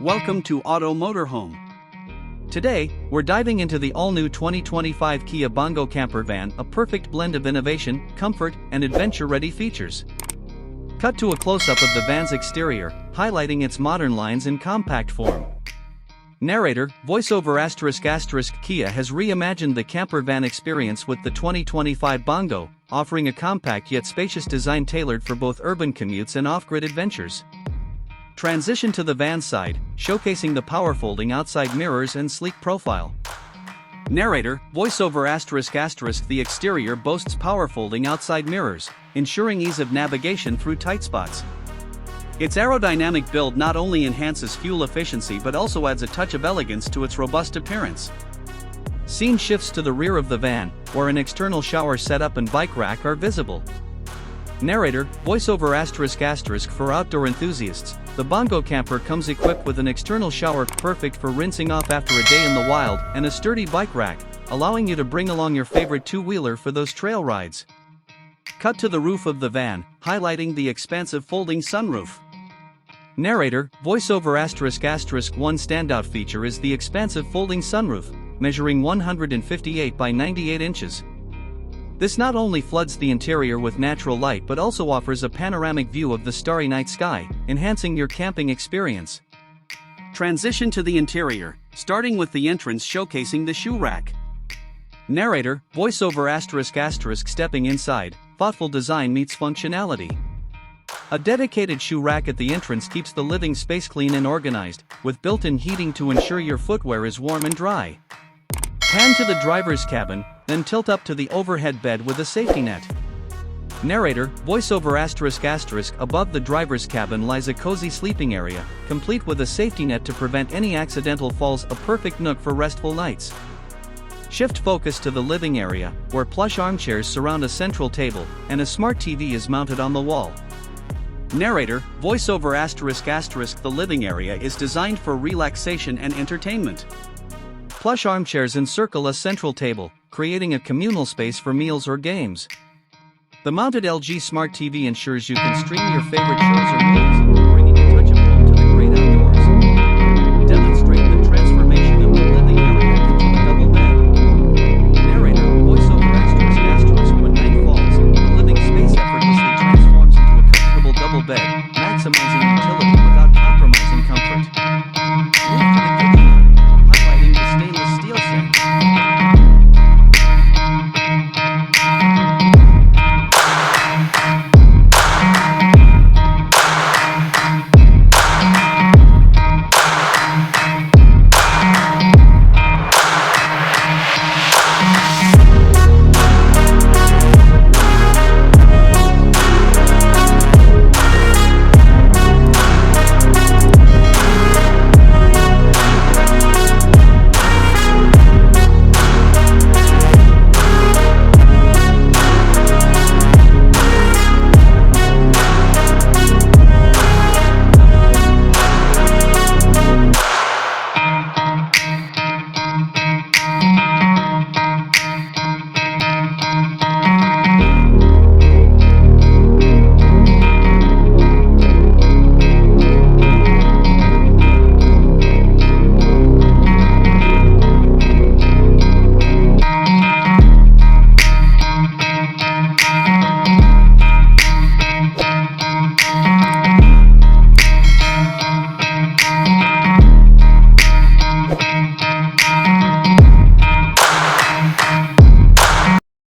Welcome to Auto Motorhome. Today, we're diving into the all-new 2025 Kia Bongo Camper van, a perfect blend of innovation, comfort, and adventure-ready features. Cut to a close-up of the van's exterior, highlighting its modern lines in compact form. Narrator, voiceover **** Kia has reimagined the camper van experience with the 2025 Bongo, offering a compact yet spacious design tailored for both urban commutes and off-grid adventures. Transition to the van side, showcasing the power folding outside mirrors and sleek profile. Narrator, voiceover ***, the exterior boasts power folding outside mirrors, ensuring ease of navigation through tight spots. Its aerodynamic build not only enhances fuel efficiency but also adds a touch of elegance to its robust appearance. Scene shifts to the rear of the van, where an external shower setup and bike rack are visible. Narrator, voiceover ***, for outdoor enthusiasts, the Bongo Camper comes equipped with an external shower perfect for rinsing off after a day in the wild and a sturdy bike rack, allowing you to bring along your favorite two-wheeler for those trail rides. Cut to the roof of the van, highlighting the expansive folding sunroof. Narrator, voiceover ***, one standout feature is the expansive folding sunroof, measuring 158 by 98 inches. This not only floods the interior with natural light but also offers a panoramic view of the starry night sky, enhancing your camping experience. Transition to the interior, starting with the entrance showcasing the shoe rack. Narrator, voiceover ***, stepping inside, thoughtful design meets functionality. A dedicated shoe rack at the entrance keeps the living space clean and organized, with built-in heating to ensure your footwear is warm and dry. Pan to the driver's cabin, then tilt up to the overhead bed with a safety net. Narrator, voiceover ***, above the driver's cabin lies a cozy sleeping area, complete with a safety net to prevent any accidental falls, a perfect nook for restful nights. Shift focus to the living area, where plush armchairs surround a central table, and a smart TV is mounted on the wall. Narrator, voiceover ***, the living area is designed for relaxation and entertainment. Plush armchairs encircle a central table, creating a communal space for meals or games. The mounted LG Smart TV ensures you can stream your favorite shows or movies, bringing a touch of home to the great outdoors. Demonstrate the transformation of the living area into a double bed. Narrator, voiceover ***, when night falls, the living space effortlessly transforms into a comfortable double bed, maximizing utility.